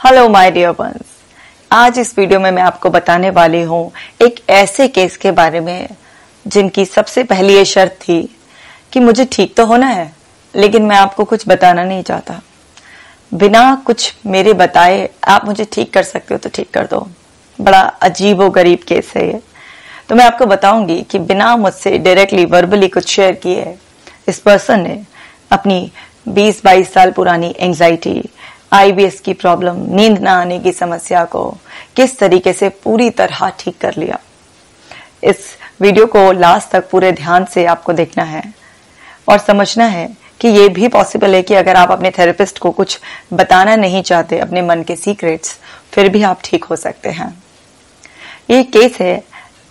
Hello my dear ones. आज इस video में मैं आपको बताने वाली हूँ एक ऐसे केस के बारे में जिनकी सबसे पहली ये शर्त थी कि मुझे ठीक तो होना है, लेकिन मैं आपको कुछ बताना नहीं चाहता। बिना कुछ मेरे बताए आप मुझे ठीक कर सकते हो तो ठीक कर दो। बड़ा अजीब व गरीब केस है ये। तो मैं आपको बताऊंगी कि बिना मुझसे डायरेक्टली वर्बली कुछ शेयर किए इस पर्सन ने अपनी 20-22 साल पुरानी एंजाइटी, आईबीएस की प्रॉब्लम, नींद ना आने की समस्या को किस तरीके से पूरी तरह ठीक कर लिया। इस वीडियो को लास्ट तक पूरे ध्यान से आपको देखना है और समझना है कि ये भी पॉसिबल है कि अगर आप अपने थेरेपिस्ट को कुछ बताना नहीं चाहते, अपने मन के सीक्रेट्स, फिर भी आप ठीक हो सकते हैं। ये केस है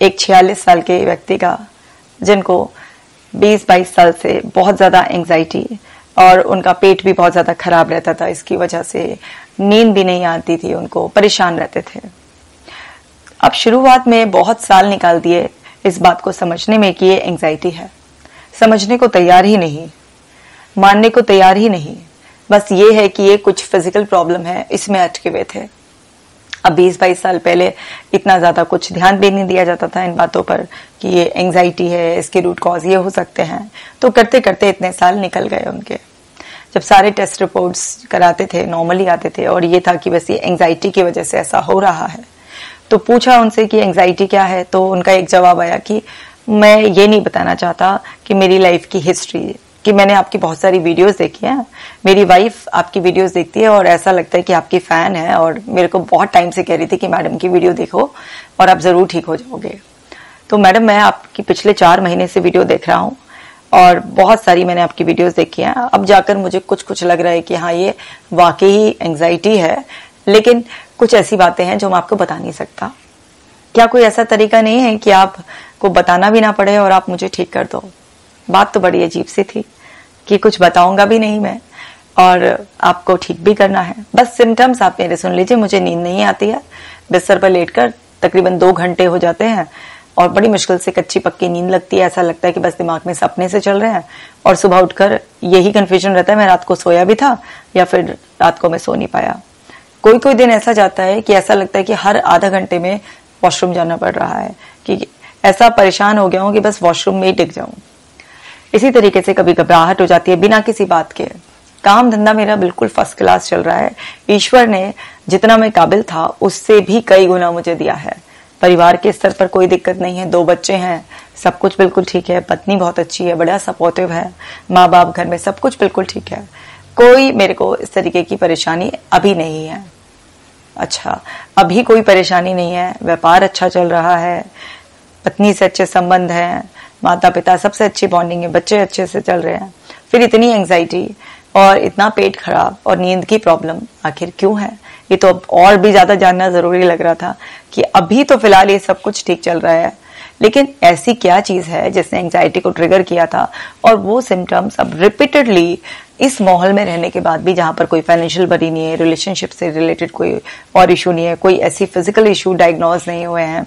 एक 46 साल के व्यक्ति का, जिनको 20-22 साल से बहुत ज्यादा एंजाइटी और उनका पेट भी बहुत ज्यादा खराब रहता था। इसकी वजह से नींद भी नहीं आती थी, उनको परेशान रहते थे। अब शुरुआत में बहुत साल निकाल दिए इस बात को समझने में कि ये एंजाइटी है। समझने को तैयार ही नहीं, मानने को तैयार ही नहीं। बस ये है कि ये कुछ फिजिकल प्रॉब्लम है, इसमें अटके हुए थे। अब 20-22 साल पहले इतना ज्यादा कुछ ध्यान भी नहीं दिया जाता था इन बातों पर कि ये एंजाइटी है, इसके रूट कॉज ये हो सकते हैं। तो करते करते इतने साल निकल गए उनके। जब सारे टेस्ट रिपोर्ट्स कराते थे, नॉर्मली आते थे और ये था कि बस ये एंजाइटी की वजह से ऐसा हो रहा है। तो पूछा उनसे कि एंजाइटी क्या है, तो उनका एक जवाब आया कि मैं ये नहीं बताना चाहता कि मेरी लाइफ की हिस्ट्री, कि मैंने आपकी बहुत सारी वीडियोस देखी हैं, मेरी वाइफ आपकी वीडियोस देखती है और ऐसा लगता है कि आपकी फैन है और मेरे को बहुत टाइम से कह रही थी कि मैडम की वीडियो देखो और आप जरूर ठीक हो जाओगे। तो मैडम, मैं आपकी पिछले 4 महीने से वीडियो देख रहा हूँ और बहुत सारी मैंने आपकी वीडियोस देखी हैं। अब जाकर मुझे कुछ लग रहा है कि हाँ, ये वाकई एंजाइटी है, लेकिन कुछ ऐसी बातें हैं जो मैं आपको बता नहीं सकता। क्या कोई ऐसा तरीका नहीं है कि आपको बताना भी ना पड़े और आप मुझे ठीक कर दो? बात तो बड़ी अजीब सी थी कि कुछ बताऊंगा भी नहीं मैं और आपको ठीक भी करना है। बस सिम्टम्स आप मेरे सुन लीजिए। मुझे नींद नहीं आती है, बिस्तर पर लेटकर तकरीबन 2 घंटे हो जाते हैं और बड़ी मुश्किल से कच्ची पक्की नींद लगती है। ऐसा लगता है कि बस दिमाग में सपने से चल रहे हैं और सुबह उठकर यही कंफ्यूजन रहता है, मैं रात को सोया भी था या फिर रात को मैं सो नहीं पाया। कोई दिन ऐसा जाता है कि ऐसा लगता है कि हर आधा घंटे में वॉशरूम जाना पड़ रहा है, कि ऐसा परेशान हो गया हूं कि बस वॉशरूम में ही टिक जाऊं। इसी तरीके से कभी घबराहट हो जाती है बिना किसी बात के। काम धंधा मेरा बिल्कुल फर्स्ट क्लास चल रहा है। ईश्वर ने जितना मैं काबिल था उससे भी कई गुना मुझे दिया है। परिवार के स्तर पर कोई दिक्कत नहीं है, 2 बच्चे हैं, सब कुछ बिल्कुल ठीक है। पत्नी बहुत अच्छी है, बड़ा सपोर्टिव है, माँ बाप घर में सब कुछ बिल्कुल ठीक है। कोई मेरे को इस तरीके की परेशानी अभी नहीं है। अच्छा, अभी कोई परेशानी नहीं है। व्यापार अच्छा चल रहा है, पत्नी से अच्छे संबंध हैं, माता पिता सबसे अच्छी बॉन्डिंग है, बच्चे अच्छे से चल रहे हैं। फिर इतनी एंजाइटी और इतना पेट खराब और नींद की प्रॉब्लम आखिर क्यों है? ये तो अब और भी ज्यादा जानना जरूरी लग रहा था कि अभी तो फिलहाल ये सब कुछ ठीक चल रहा है, लेकिन ऐसी क्या चीज है जिसने एंजाइटी को ट्रिगर किया था और वो सिम्टम्स अब रिपीटेडली इस माहौल में रहने के बाद भी, जहां पर कोई फाइनेंशियल बरी नहीं है, रिलेशनशिप से रिलेटेड कोई और इशू नहीं है, कोई ऐसी फिजिकल इशू डायग्नोज नहीं हुए हैं,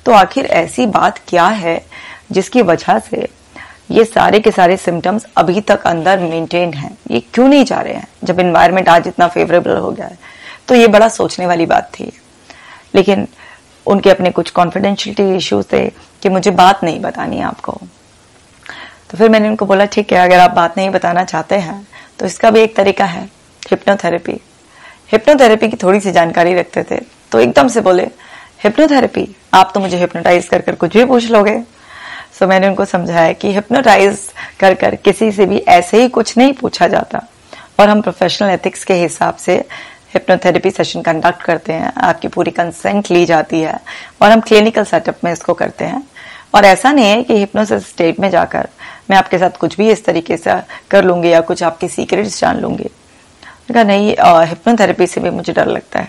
तो आखिर ऐसी बात क्या है जिसकी वजह से ये सारे के सारे सिम्टम्स अभी तक अंदर मेंटेन हैं? ये क्यों नहीं जा रहे हैं जब एनवायरनमेंट आज इतना फेवरेबल हो गया है? तो ये बड़ा सोचने वाली बात थी। लेकिन उनके अपने कुछ कॉन्फिडेंशियलिटी इश्यूज थे कि मुझे बात नहीं बतानी है आपको। तो फिर मैंने उनको बोला, ठीक है, अगर आप बात नहीं बताना चाहते हैं तो इसका भी एक तरीका है, हिप्नोथेरेपी। हिप्नोथेरेपी की थोड़ी सी जानकारी रखते थे तो एकदम से बोले, हिप्नोथेरेपी? आप तो मुझे हिप्नोटाइज कर कुछ भी पूछ लोगे। सो मैंने उनको समझाया कि हिप्नोटाइज कर किसी से भी ऐसे ही कुछ नहीं पूछा जाता और हम प्रोफेशनल एथिक्स के हिसाब से हिप्नोथेरेपी सेशन कंडक्ट करते हैं। आपकी पूरी कंसेंट ली जाती है और हम क्लिनिकल सेटअप में इसको करते हैं। और ऐसा नहीं है कि हिप्नोसिस स्टेट में जाकर मैं आपके साथ कुछ भी इस तरीके से कर लूंगी या कुछ आपके सीक्रेट्स जान लूंगी। कहा नहीं, हिप्नोथेरेपी से भी मुझे डर लगता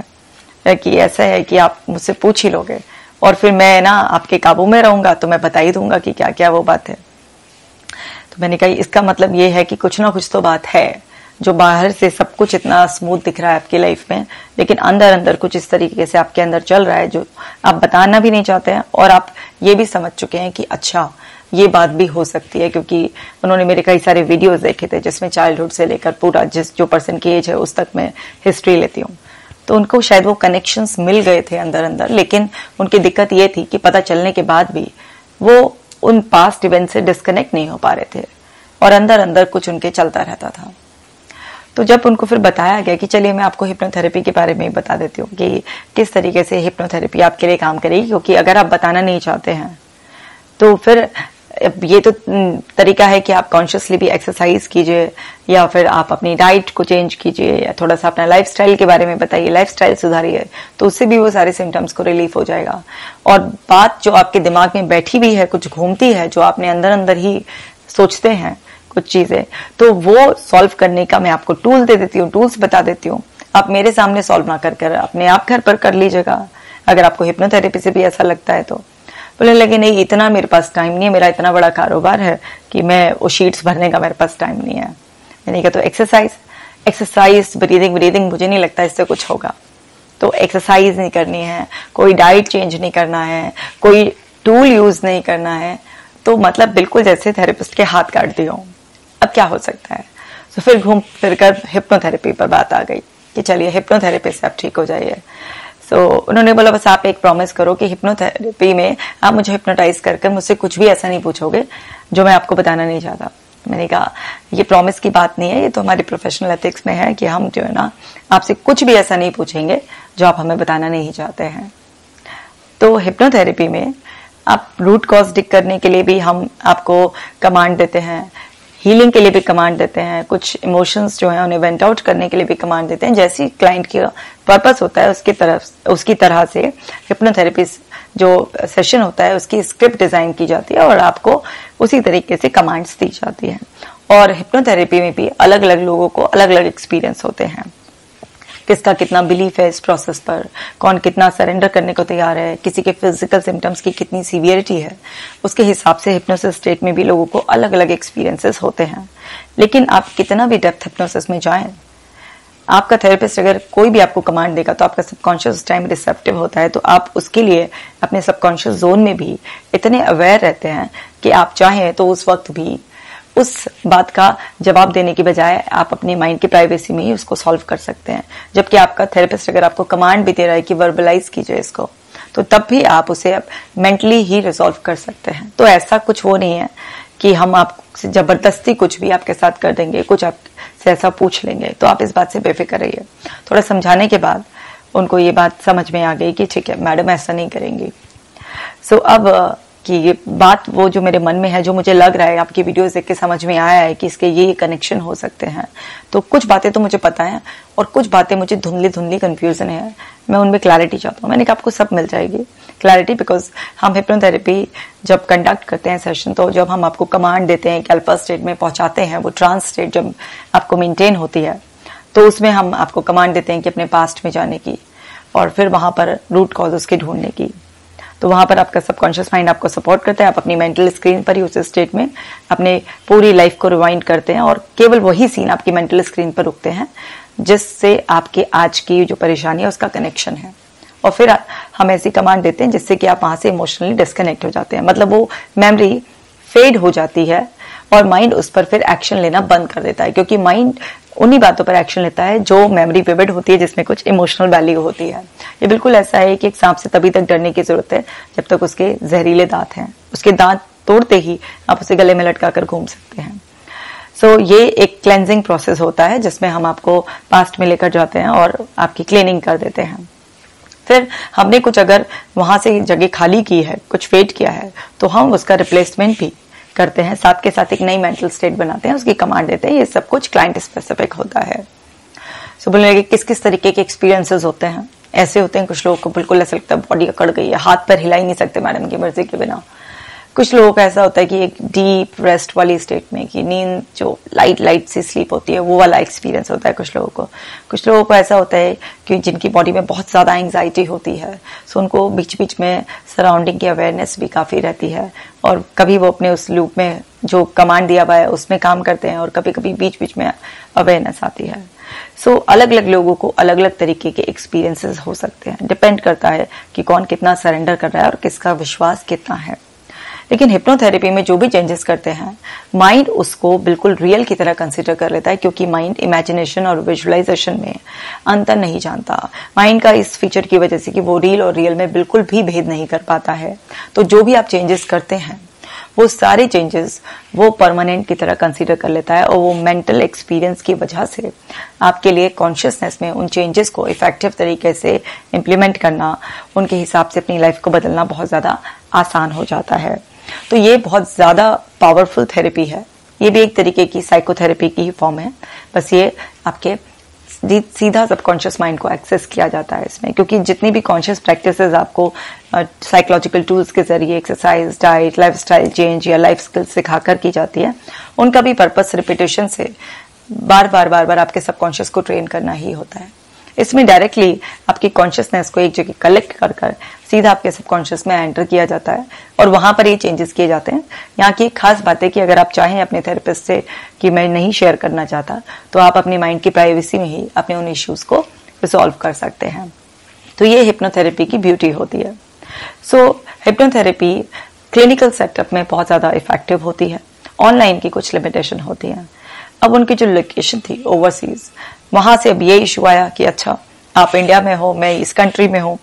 है कि ऐसा है कि आप मुझसे पूछ ही लोगे और फिर मैं ना आपके काबू में रहूंगा तो मैं बता ही दूंगा कि क्या क्या वो बात है। तो मैंने कहा इसका मतलब ये है कि कुछ ना कुछ तो बात है, जो बाहर से सब कुछ इतना स्मूथ दिख रहा है आपकी लाइफ में, लेकिन अंदर अंदर कुछ इस तरीके से आपके अंदर चल रहा है जो आप बताना भी नहीं चाहते हैं और आप ये भी समझ चुके हैं कि अच्छा ये बात भी हो सकती है, क्योंकि उन्होंने मेरे कई सारे वीडियोस देखे थे जिसमें चाइल्डहुड से लेकर पूरा जो पर्सन की एज है उस तक मैं हिस्ट्री लेती हूँ। तो उनको शायद वो कनेक्शंस मिल गए थे अंदर अंदर, लेकिन उनकी दिक्कत ये थी कि पता चलने के बाद भी वो उन पास्ट इवेंट से डिस्कनेक्ट नहीं हो पा रहे थे और अंदर अंदर कुछ उनके चलता रहता था। तो जब उनको फिर बताया गया कि चलिए मैं आपको हिप्नोथेरेपी के बारे में बता देती हूँ कि किस तरीके से हिप्नोथेरेपी आपके लिए काम करेगी, क्योंकि अगर आप बताना नहीं चाहते हैं तो फिर ये तो तरीका है कि आप कॉन्शियसली भी एक्सरसाइज कीजिए या फिर आप अपनी डाइट को चेंज कीजिए या थोड़ा सा अपना लाइफस्टाइल के बारे में बताइए, लाइफस्टाइल सुधारिए, तो उससे भी वो सारे सिम्टम्स को रिलीफ हो जाएगा। और बात जो आपके दिमाग में बैठी हुई है, कुछ घूमती है, जो आपने अंदर अंदर ही सोचते हैं कुछ चीजें, तो वो सॉल्व करने का मैं आपको टूल दे देती हूँ, टूल्स बता देती हूँ। आप मेरे सामने सॉल्व ना कर अपने आप घर पर कर लीजिएगा, अगर आपको हिप्नोथेरेपी से भी ऐसा लगता है तो। बोले लगे नहीं, इतना मेरे पास टाइम नहीं है, मेरा इतना बड़ा कारोबार है कि मैं वो शीट्स भरने का मेरे पास टाइम नहीं है। मैंने कहा तो एक्सरसाइज ब्रीदिंग मुझे नहीं लगता इससे कुछ होगा। तो एक्सरसाइज नहीं करनी है, कोई डाइट चेंज नहीं करना है, कोई टूल यूज नहीं करना है, तो मतलब बिल्कुल जैसे थेरेपिस्ट के हाथ काट दिए हों। अब क्या हो सकता है? तो फिर घूम फिर कर हिप्नोथेरेपी पर बात आ गई कि चलिए हिप्नोथेरेपी से आप ठीक हो जाइए। तो उन्होंने बोला बस आप एक प्रॉमिस करो कि हिप्नोथेरेपी में आप मुझे हिप्नोटाइज कर मुझसे कुछ भी ऐसा नहीं पूछोगे जो मैं आपको बताना नहीं चाहता। मैंने कहा ये प्रॉमिस की बात नहीं है, ये तो हमारी प्रोफेशनल एथिक्स में है कि हम जो है ना आपसे कुछ भी ऐसा नहीं पूछेंगे जो आप हमें बताना नहीं चाहते हैं। तो हिप्नोथेरेपी में आप रूट कॉज डिक करने के लिए भी हम आपको कमांड देते हैं, हीलिंग के लिए भी कमांड देते हैं, कुछ इमोशंस जो है उन्हें वेंट आउट करने के लिए भी कमांड देते हैं। जैसी क्लाइंट की पर्पस होता है उसकी तरह से हिप्नोथेरेपी जो सेशन होता है उसकी स्क्रिप्ट डिजाइन की जाती है और आपको उसी तरीके से कमांड्स दी जाती है। और हिप्नोथेरेपी में भी अलग अलग लोगों को अलग अलग एक्सपीरियंस होते हैं, किसका कितना बिलीफ है इस प्रोसेस पर, कौन कितना सरेंडर करने को तैयार है, किसी के फिजिकल सिम्टम्स की कितनी सीवियरिटी है, उसके हिसाब से हिप्नोसिस स्टेट में भी लोगों को अलग अलग एक्सपीरियंसेस होते हैं। लेकिन आप कितना भी डेप्थ हिप्नोसिस में जाएं, आपका थेरेपिस्ट अगर कोई भी आपको कमांड देगा तो आपका सबकॉन्शियस टाइम रिसेप्टिव होता है, तो आप उसके लिए अपने सबकॉन्शियस जोन में भी इतने अवेयर रहते हैं कि आप चाहें तो उस वक्त भी उस बात का जवाब देने की बजाय आप अपनी माइंड की प्राइवेसी में ही उसको सॉल्व कर सकते हैं। जबकि आपका थेरेपिस्ट अगर आपको कमांड भी दे रहा है कि वर्बलाइज कीजिए इसको, तो तब भी आप उसे मेंटली ही रिजॉल्व कर सकते हैं। तो ऐसा कुछ वो नहीं है कि हम आपसे जबरदस्ती कुछ भी आपके साथ कर देंगे, कुछ आपसे ऐसा पूछ लेंगे, तो आप इस बात से बेफिक्र रहिए। थोड़ा समझाने के बाद उनको ये बात समझ में आ गई कि ठीक है मैडम ऐसा नहीं करेंगी। सो अब कि ये बात वो जो मेरे मन में है, जो मुझे लग रहा है आपकी वीडियोस देख के समझ में आया है कि इसके ये कनेक्शन हो सकते हैं, तो कुछ बातें तो मुझे पता है और कुछ बातें मुझे धुंधली कंफ्यूजन है, मैं उनमें क्लैरिटी चाहता हूँ। मैंने कहा आपको सब मिल जाएगी क्लैरिटी, बिकॉज हम हिप्नोथेरेपी जब कंडक्ट करते हैं सेशन, तो जब हम आपको कमांड देते हैं कि अल्फा स्टेट में पहुंचाते हैं, वो ट्रांस स्टेट जब आपको मेंटेन होती है, तो उसमें हम आपको कमांड देते हैं कि अपने पास्ट में जाने की और फिर वहां पर रूट कॉज उसके ढूंढने की। तो वहां पर आपका सबकॉन्शियस माइंड आपको सपोर्ट करता है, आप अपनी मेंटल स्क्रीन पर ही उस स्टेट में अपने पूरी लाइफ को रिवाइंड करते हैं और केवल वही सीन आपकी मेंटल स्क्रीन पर रुकते हैं जिससे आपके आज की जो परेशानी है उसका कनेक्शन है। और फिर हम ऐसी कमांड देते हैं जिससे कि आप वहां से इमोशनली डिस्कनेक्ट हो जाते हैं, मतलब वो मेमोरी फेड हो जाती है और माइंड उस पर फिर एक्शन लेना बंद कर देता है, क्योंकि माइंड उन्हीं बातों पर एक्शन लेता है जो मेमोरी विविड होती है, जिसमें कुछ इमोशनल वैल्यू होती है। ये बिल्कुल ऐसा है कि एक सांप से तभी तक डरने की जरूरत है जब तक उसके जहरीले दांत हैं, उसके दांत तोड़ते ही आप उसे गले में लटका कर घूम सकते हैं। सो ये एक क्लेंजिंग प्रोसेस होता है जिसमें हम आपको पास्ट में लेकर जाते हैं और आपकी क्लीनिंग कर देते हैं। फिर हमने कुछ अगर वहां से जगह खाली की है, कुछ फेड किया है, तो हम उसका रिप्लेसमेंट भी करते हैं, साथ के साथ एक नई मेंटल स्टेट बनाते हैं, उसकी कमांड देते हैं। ये सब कुछ क्लाइंट स्पेसिफिक होता है। सो बोलने लगे किस किस तरीके के एक्सपीरियंसेस होते हैं। ऐसे होते हैं कुछ लोगों को बिल्कुल ऐसा लगता है बॉडी अकड़ गई है, हाथ पैर हिला ही नहीं सकते मैडम की मर्जी के बिना। कुछ लोगों का ऐसा होता है कि एक डीप रेस्ट वाली स्टेट में, कि नींद जो लाइट सी स्लीप होती है, वो वाला एक्सपीरियंस होता है कुछ लोगों को। कुछ लोगों को ऐसा होता है कि जिनकी बॉडी में बहुत ज्यादा एंग्जाइटी होती है, सो उनको बीच बीच में सराउंडिंग की अवेयरनेस भी काफी रहती है और कभी वो अपने उस लूप में जो कमांड दिया हुआ है उसमें काम करते हैं और कभी कभी बीच बीच में अवेयरनेस आती है। सो अलग अलग लोगों को अलग अलग तरीके के एक्सपीरियंसेस हो सकते हैं, डिपेंड करता है कि कौन कितना सरेंडर कर रहा है और किसका विश्वास कितना है। लेकिन हिप्नोथेरेपी में जो भी चेंजेस करते हैं, माइंड उसको बिल्कुल रियल की तरह कंसिडर कर लेता है, क्योंकि माइंड इमेजिनेशन और विजुअलाइजेशन में अंतर नहीं जानता। माइंड का इस फीचर की वजह से कि वो रियल और रियल में बिल्कुल भी भेद नहीं कर पाता है। तो जो भी आप चेंजेस करते हैं वो सारे चेंजेस वो परमानेंट की तरह कंसीडर कर लेता है, और वो मेंटल एक्सपीरियंस की वजह से आपके लिए कॉन्शियसनेस में उन चेंजेस को इफेक्टिव तरीके से इम्प्लीमेंट करना, उनके हिसाब से अपनी लाइफ को बदलना बहुत ज़्यादा आसान हो जाता है। तो ये बहुत ज़्यादा पावरफुल थेरेपी है। ये भी एक तरीके की साइकोथेरेपी की ही फॉर्म है, बस ये आपके सीधा सबकॉन्शियस माइंड को एक्सेस किया जाता है इसमें, क्योंकि जितनी भी कॉन्शियस प्रैक्टिसेस आपको साइकोलॉजिकल टूल्स के जरिए एक्सरसाइज, डाइट, लाइफस्टाइल चेंज या लाइफ स्किल्स सिखाकर की जाती है, उनका भी पर्पस रिपीटेशन से बार बार आपके सबकॉन्शियस को ट्रेन करना ही होता है। इसमें डायरेक्टली आपकी कॉन्शियसनेस को एक जगह कलेक्ट कर सीधा आपके सबकॉन्शियस में एंटर किया जाता है, और वहां पर ये चेंजेस किए जाते हैं। यहाँ की एक खास बात है कि अगर आप चाहें अपने थेरेपिस्ट से कि मैं नहीं शेयर करना चाहता, तो आप अपनी माइंड की प्राइवेसी में ही अपने उन इश्यूज को रिजॉल्व कर सकते हैं। तो ये हिप्नोथेरेपी की ब्यूटी होती है। सो हिप्नोथेरेपी क्लिनिकल सेटअप में बहुत ज्यादा इफेक्टिव होती है। ऑनलाइन की कुछ लिमिटेशन होती है। अब उनकी जो लोकेशन थी ओवरसीज, वहां से अब ये इशू आया कि अच्छा आप इंडिया में हो, मैं इस कंट्री में हूँ,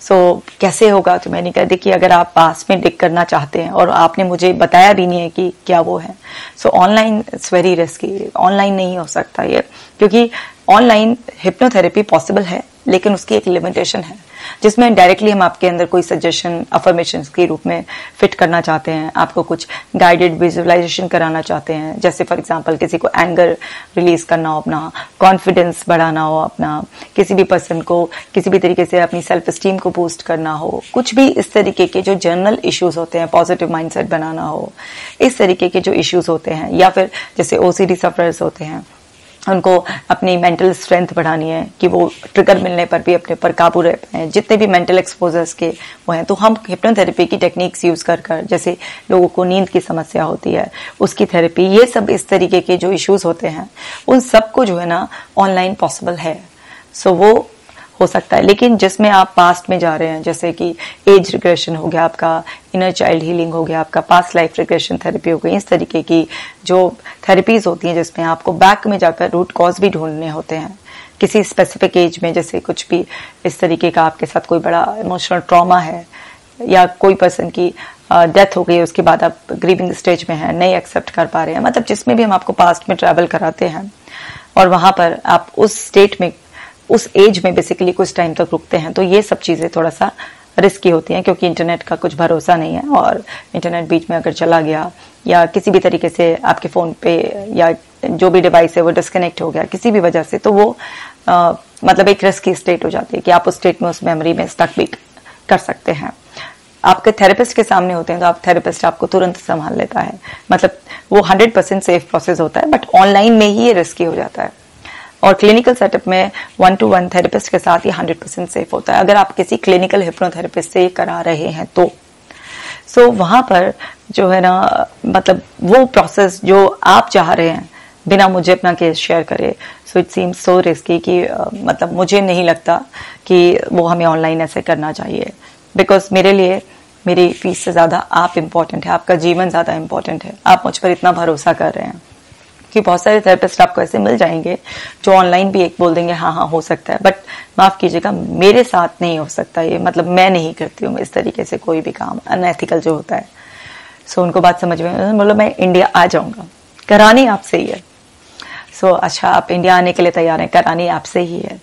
सो कैसे होगा। तो मैंने कहा देखिए, अगर आप पास में डिग करना चाहते हैं और आपने मुझे बताया भी नहीं है कि क्या वो है, सो online it's very risky. Online नहीं हो सकता ये, क्योंकि ऑनलाइन हिप्नोथेरेपी पॉसिबल है, लेकिन उसकी एक लिमिटेशन है, जिसमें डायरेक्टली हम आपके अंदर कोई सजेशन अफर्मेशन के रूप में फिट करना चाहते हैं, आपको कुछ गाइडेड विजुअलाइजेशन कराना चाहते हैं। जैसे फॉर एग्जांपल किसी को एंगर रिलीज करना हो, अपना कॉन्फिडेंस बढ़ाना हो, अपना किसी भी पर्सन को किसी भी तरीके से अपनी सेल्फ एस्टीम को बूस्ट करना हो, कुछ भी इस तरीके के जो जनरल इश्यूज होते हैं, पॉजिटिव माइंडसेट बनाना हो, इस तरीके के जो इश्यूज होते हैं, या फिर जैसे ओसीडी सफरर्स होते हैं, उनको अपनी मेंटल स्ट्रेंथ बढ़ानी है कि वो ट्रिगर मिलने पर भी अपने पर काबू रह पाए, जितने भी मेंटल एक्सपोजर्स के वो हैं, तो हम हिप्नोथेरेपी की टेक्निक्स यूज कर जैसे लोगों को नींद की समस्या होती है उसकी थेरेपी, ये सब इस तरीके के जो इश्यूज होते हैं उन सबको जो है ना ऑनलाइन पॉसिबल है। सो वो हो सकता है, लेकिन जिसमें आप पास्ट में जा रहे हैं, जैसे कि एज रिग्रेशन हो गया आपका, इनर चाइल्ड हीलिंग हो गया आपका, पास्ट लाइफ रिग्रेशन थेरेपी हो गई, इस तरीके की जो थेरेपीज होती हैं जिसमें आपको बैक में जाकर रूट कॉज भी ढूंढने होते हैं किसी स्पेसिफिक एज में। जैसे कुछ भी इस तरीके का आपके साथ कोई बड़ा इमोशनल ट्रॉमा है, या कोई पर्सन की डेथ हो गई, उसके बाद आप ग्रीविंग स्टेज में हैं, नहीं एक्सेप्ट कर पा रहे हैं, मतलब जिसमें भी हम आपको पास्ट में ट्रैवल कराते हैं और वहां पर आप उस स्टेट में, उस एज में बेसिकली कुछ टाइम तक रुकते हैं, तो ये सब चीजें थोड़ा सा रिस्की होती हैं, क्योंकि इंटरनेट का कुछ भरोसा नहीं है, और इंटरनेट बीच में अगर चला गया या किसी भी तरीके से आपके फोन पे या जो भी डिवाइस है वो डिस्कनेक्ट हो गया किसी भी वजह से, तो वो मतलब एक रिस्की स्टेट हो जाती है कि आप उस स्टेट में, उस मेमोरी में स्टक भी कर सकते हैं। आपके थेरेपिस्ट के सामने होते हैं तो आप थेरेपिस्ट आपको तुरंत संभाल लेता है, मतलब वो 100% सेफ प्रोसेस होता है, बट ऑनलाइन में ही ये रिस्की हो जाता है। और क्लिनिकल सेटअप में 1-to-1 थेरेपिस्ट के साथ ये 100% सेफ होता है, अगर आप किसी क्लिनिकल हिप्नोथेरेपिस्ट से करा रहे हैं तो। सो वहां पर जो है ना, मतलब वो प्रोसेस जो आप चाह रहे हैं बिना मुझे अपना केस शेयर करे, so it seems so risky कि मतलब मुझे नहीं लगता कि वो हमें ऑनलाइन ऐसे करना चाहिए, बिकॉज मेरे लिए मेरी फीस से ज्यादा आप इम्पोर्टेंट है, आपका जीवन ज्यादा इम्पोर्टेंट है। आप मुझ पर इतना भरोसा कर रहे हैं कि बहुत सारे थेरेपिस्ट आपको ऐसे मिल जाएंगे जो ऑनलाइन भी एक बोल देंगे हाँ हो सकता है, बट माफ कीजिएगा मेरे साथ नहीं हो सकता ये, मतलब मैं नहीं करती हूँ इस तरीके से कोई भी काम अनएथिकल जो होता है। सो उनको बात समझ में, मतलब मैं इंडिया आ जाऊंगा, करानी आपसे ही है। सो अच्छा आप इंडिया आने के लिए तैयार हैं, करानी आपसे ही है।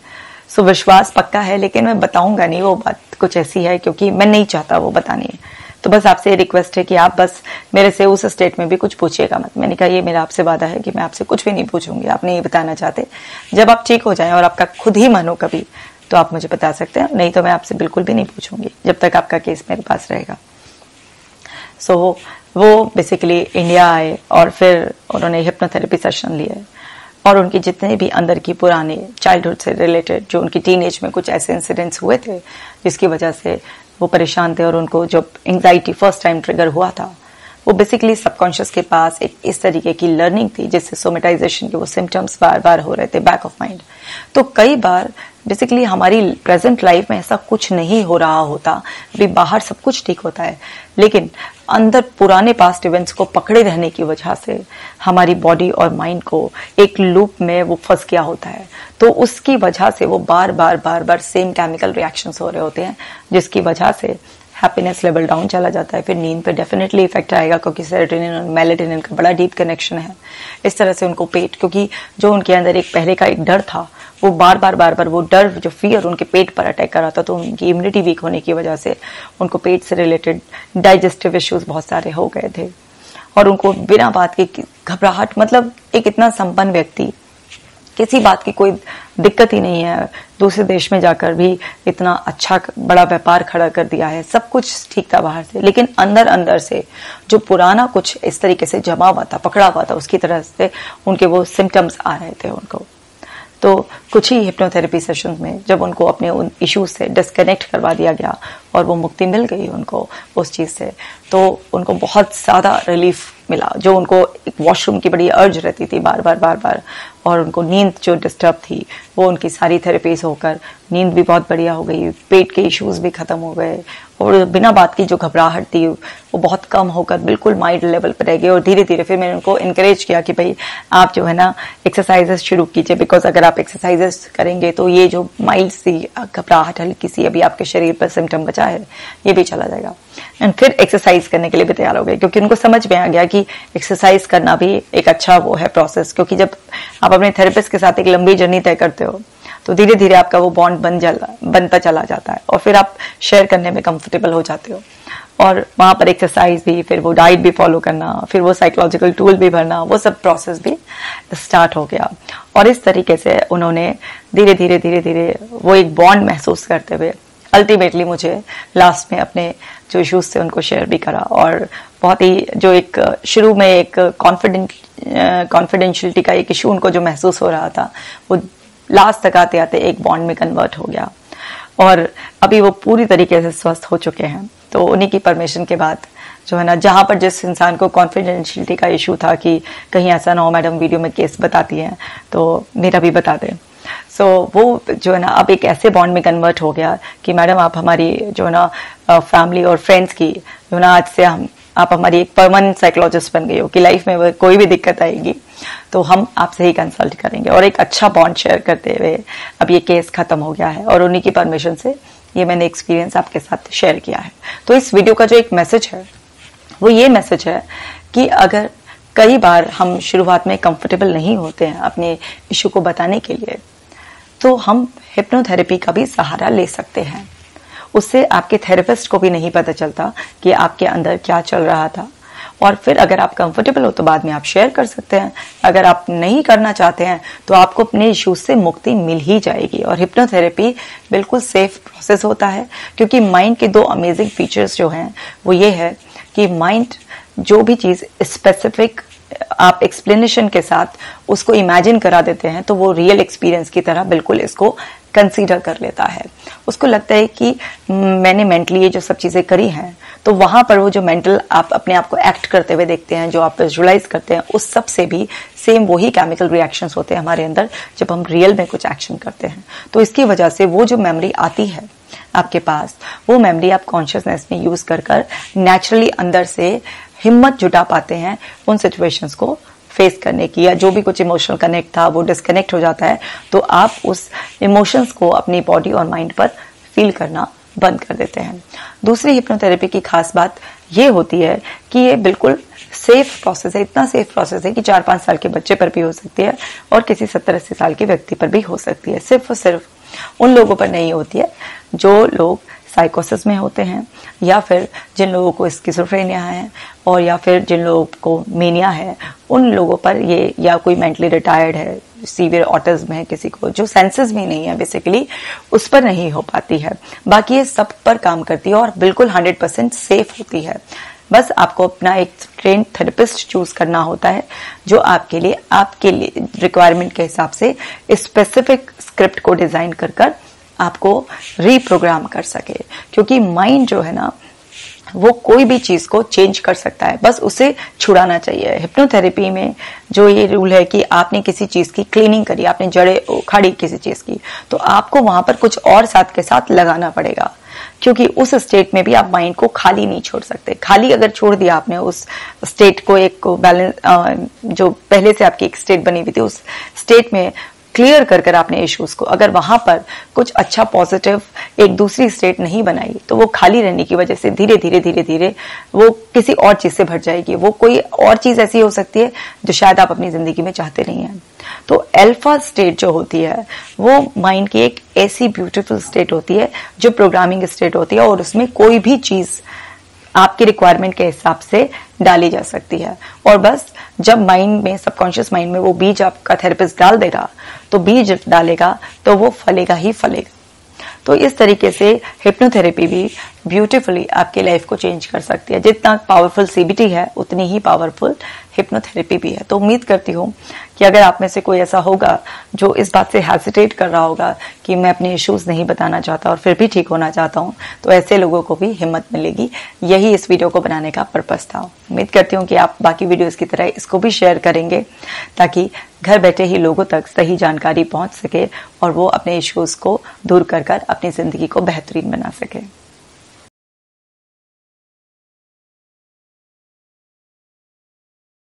सो विश्वास पक्का है, लेकिन मैं बताऊंगा नहीं, वो बात कुछ ऐसी है क्योंकि मैं नहीं चाहता वो बतानी है। तो बस आपसे रिक्वेस्ट है कि आप बस मेरे से उस स्टेट में भी कुछ पूछिएगा मत। मैंने कहा ये मेरा आपसे वादा है कि मैं आपसे कुछ भी नहीं पूछूंगी, आप नहीं बताना चाहते। जब आप ठीक हो जाएं और आपका खुद ही मन हो कभी, तो आप मुझे बता सकते हैं, नहीं तो मैं आपसे बिल्कुल भी नहीं पूछूंगी जब तक आपका केस मेरे पास रहेगा। सो वो बेसिकली इंडिया आए और फिर उन्होंने हिप्नोथेरेपी सेशन लिए, और उनकी जितने भी अंदर की पुराने चाइल्डहुड से रिलेटेड जो उनकी टीनेज में कुछ ऐसे इंसिडेंट्स हुए थे जिसकी वजह से वो परेशान थे, और उनको जब एंजाइटी फर्स्ट टाइम ट्रिगर हुआ था, वो बेसिकली सबकॉन्शियस के पास एक इस तरीके की लर्निंग थी जिससे सोमेटाइजेशन के वो सिम्टम्स बार बार हो रहे थे बैक ऑफ माइंड। तो कई बार बेसिकली हमारी प्रेजेंट लाइफ में ऐसा कुछ नहीं हो रहा होता, अभी बाहर सब कुछ ठीक होता है, लेकिन अंदर पुराने पास्ट इवेंट्स को पकड़े रहने की वजह से हमारी बॉडी और माइंड को एक लूप में वो फंस गया होता है। तो उसकी वजह से वो बार बार सेम केमिकल रिएक्शंस हो रहे होते हैं, जिसकी वजह से हैप्पीनेस लेवल डाउन चला जाता है। फिर नींद पे डेफिनेटली इफेक्ट आएगा, क्योंकि सेरोटोनिन और मेलेटोनिन का बड़ा डीप कनेक्शन है। इस तरह से उनको पेट, क्योंकि जो उनके अंदर एक पहले का एक डर था, वो बार बार वो डर, जो फियर उनके पेट पर अटैक कर रहा था, तो उनकी इम्यूनिटी वीक होने की वजह से उनको पेट से रिलेटेड डाइजेस्टिव इश्यूज बहुत सारे हो गए थे। और उनको बिना बात की घबराहट, मतलब एक इतना संपन्न व्यक्ति, किसी बात की कोई दिक्कत ही नहीं है, दूसरे देश में जाकर भी इतना अच्छा बड़ा व्यापार खड़ा कर दिया है, सब कुछ ठीक था बाहर से, लेकिन अंदर अंदर से जो पुराना कुछ इस तरीके से जमा हुआ था, पकड़ा हुआ था, उसकी तरह से उनके वो सिम्टम्स आ रहे थे उनको। तो कुछ ही हिप्नोथेरेपी सेशंस में जब उनको अपने उन इश्यूज से डिस्कनेक्ट करवा दिया गया और वो मुक्ति मिल गई उनको उस चीज से, तो उनको बहुत ज्यादा रिलीफ मिला। जो उनको एक वॉशरूम की बड़ी अर्ज रहती थी बार बार, और उनको नींद जो डिस्टर्ब थी, वो उनकी सारी थेरेपीज होकर नींद भी बहुत बढ़िया हो गई, पेट के इश्यूज भी खत्म हो गए, और बिना बात की जो घबराहट थी वो बहुत कम होकर बिल्कुल माइल्ड लेवल पर रह गई। और धीरे धीरे फिर मैंने उनको इनकरेज किया कि भाई आप जो है ना एक्सरसाइजेस शुरू कीजिए, बिकॉज अगर आप एक्सरसाइजेस करेंगे तो ये जो माइल्ड सी घबराहट, हल्की सी अभी आपके शरीर पर सिम्टम बचा है, ये भी चला जाएगा। एंड फिर एक्सरसाइज करने के लिए भी तैयार हो गए, क्योंकि उनको समझ में आ गया कि एक्सरसाइज करना भी एक अच्छा वो है प्रोसेस, क्योंकि जब आप अपने थेरेपिस्ट के साथ एक लंबी जर्नी तय करते हो तो धीरे धीरे आपका वो बॉन्ड बनता चला जाता है, और फिर आप शेयर करने में कंफर्टेबल हो जाते हो। और वहां पर एक्सरसाइज भी, फिर वो डाइट भी फॉलो करना, फिर वो साइकोलॉजिकल टूल भी भरना, वो सब प्रोसेस भी स्टार्ट हो गया। और इस तरीके से उन्होंने धीरे धीरे वो एक बॉन्ड महसूस करते हुए अल्टीमेटली मुझे लास्ट में अपने जो इश्यूज थे उनको शेयर भी करा। और बहुत ही जो एक शुरू में एक कॉन्फिडेंशियलिटी का एक इशू उनको जो महसूस हो रहा था, वो लास्ट तक आते आते एक बॉन्ड में कन्वर्ट हो गया, और अभी वो पूरी तरीके से स्वस्थ हो चुके हैं। तो उन्हीं की परमिशन के बाद जो है ना, जहां पर जिस इंसान को कॉन्फिडेंशियलिटी का इशू था कि कहीं ऐसा ना हो मैडम वीडियो में केस बताती हैं तो मेरा भी बता दें, वो जो है ना अब एक ऐसे बॉन्ड में कन्वर्ट हो गया कि मैडम आप हमारी जो है ना फैमिली और फ्रेंड्स की जो ना, आज से आप हमारी एक परमानेंट साइकोलॉजिस्ट बन गई हो कि लाइफ में कोई भी दिक्कत आएगी तो हम आपसे ही कंसल्ट करेंगे। और एक अच्छा बॉन्ड शेयर करते हुए अब ये केस खत्म हो गया है, और उन्हीं की परमिशन से ये मैंने एक्सपीरियंस आपके साथ शेयर किया है। तो इस वीडियो का जो एक मैसेज है वो ये मैसेज है कि अगर कई बार हम शुरुआत में कंफर्टेबल नहीं होते हैं अपने इशू को बताने के लिए, तो हम हिप्नोथेरेपी का भी सहारा ले सकते हैं। उससे आपके थेरेपिस्ट को भी नहीं पता चलता कि आपके अंदर क्या चल रहा था, और फिर अगर आप कंफर्टेबल हो तो बाद में आप शेयर कर सकते हैं। अगर आप नहीं करना चाहते हैं तो आपको अपने इश्यूज से मुक्ति मिल ही जाएगी। और हिप्नोथेरेपी बिल्कुल सेफ प्रोसेस होता है, क्योंकि माइंड के दो अमेजिंग फीचर्स जो हैं वो ये है कि माइंड जो भी चीज स्पेसिफिक आप एक्सप्लेनेशन के साथ उसको इमेजिन करा देते हैं तो वो रियल एक्सपीरियंस की तरह बिल्कुल इसको कंसीडर कर लेता है। उसको लगता है कि मैंने मेंटली ये जो सब चीजें करी हैं, तो वहां पर वो जो मेंटल आप अपने आप को एक्ट करते हुए देखते हैं, जो आप विजुअलाइज करते हैं, उस सब से भी सेम वही केमिकल रिएक्शंस होते हैं हमारे अंदर जब हम रियल में कुछ एक्शन करते हैं। तो इसकी वजह से वो जो मेमोरी आती है आपके पास, वो मेमोरी आप कॉन्शियसनेस में यूज कर नेचुरली अंदर से हिम्मत जुटा पाते हैं उन सिचुएशंस को फेस करने की, या जो भी कुछ इमोशनल कनेक्ट था वो डिस्कनेक्ट हो जाता है, तो आप उस इमोशंस को अपनी बॉडी और माइंड पर फील करना बंद कर देते हैं। दूसरी हिप्नोथेरेपी की खास बात ये होती है कि ये बिल्कुल सेफ प्रोसेस है, इतना सेफ प्रोसेस है कि 4-5 साल के बच्चे पर भी हो सकती है और किसी 70-80 साल के व्यक्ति पर भी हो सकती है। सिर्फ और सिर्फ उन लोगों पर नहीं होती है जो लोग साइकोसिस में होते हैं, या फिर जिन लोगों को स्किज़ोफ्रेनिया है, और या फिर जिन लोगों को मेनिया है, उन लोगों पर ये, या कोई मेंटली रिटायर्ड है, सीवियर ऑटिज्म है, किसी को जो सेंसेस भी नहीं है बेसिकली, उस पर नहीं हो पाती है। बाकी ये सब पर काम करती है और बिल्कुल 100% सेफ होती है। बस आपको अपना एक ट्रेन थेरेपिस्ट चूज करना होता है जो आपके लिए रिक्वायरमेंट के हिसाब से स्पेसिफिक स्क्रिप्ट को डिजाइन कर आपको रीप्रोग्राम कर सके। क्योंकि माइंड जो है ना, वो कोई भी चीज को चेंज कर सकता है, बस उसे छुड़ाना चाहिए। हिप्नोथेरेपी में जो ये रूल है कि आपने किसी चीज की क्लीनिंग करी, आपने जड़ें उखाड़ी किसी चीज की, तो आपको वहां पर कुछ और साथ के साथ लगाना पड़ेगा, क्योंकि उस स्टेट में भी आप माइंड को खाली नहीं छोड़ सकते। खाली अगर छोड़ दिया आपने उस स्टेट को, एक बैलेंस जो पहले से आपकी एक स्टेट बनी हुई थी, उस स्टेट में क्लियर कर आपने इश्यूज को, अगर वहां पर कुछ अच्छा पॉजिटिव एक दूसरी स्टेट नहीं बनाई, तो वो खाली रहने की वजह से धीरे धीरे वो किसी और चीज से भर जाएगी। वो कोई और चीज ऐसी हो सकती है जो शायद आप अपनी जिंदगी में चाहते नहीं हैं। तो अल्फा स्टेट जो होती है वो माइंड की एक ऐसी ब्यूटीफुल स्टेट होती है जो प्रोग्रामिंग स्टेट होती है, और उसमें कोई भी चीज आपकी रिक्वायरमेंट के हिसाब से डाली जा सकती है। और बस जब माइंड में, सबकॉन्शियस माइंड में वो बीज आपका थेरेपिस्ट डाल देगा, तो बीज डालेगा तो वो फलेगा ही फलेगा। तो इस तरीके से हिप्नोथेरेपी भी ब्यूटीफुली आपकी लाइफ को चेंज कर सकती है। जितना पावरफुल सीबीटी है उतनी ही पावरफुल हिप्नोथेरेपी भी है। तो उम्मीद करती हूँ कि अगर आप में से कोई ऐसा होगा जो इस बात से हेसिटेट कर रहा होगा कि मैं अपने इश्यूज नहीं बताना चाहता और फिर भी ठीक होना चाहता हूँ, तो ऐसे लोगों को भी हिम्मत मिलेगी। यही इस वीडियो को बनाने का पर्पस था। उम्मीद करती हूँ कि आप बाकी वीडियोस की तरह इसको भी शेयर करेंगे, ताकि घर बैठे ही लोगों तक सही जानकारी पहुंच सके और वो अपने इश्यूज को दूर कर अपनी जिंदगी को बेहतरीन बना सके।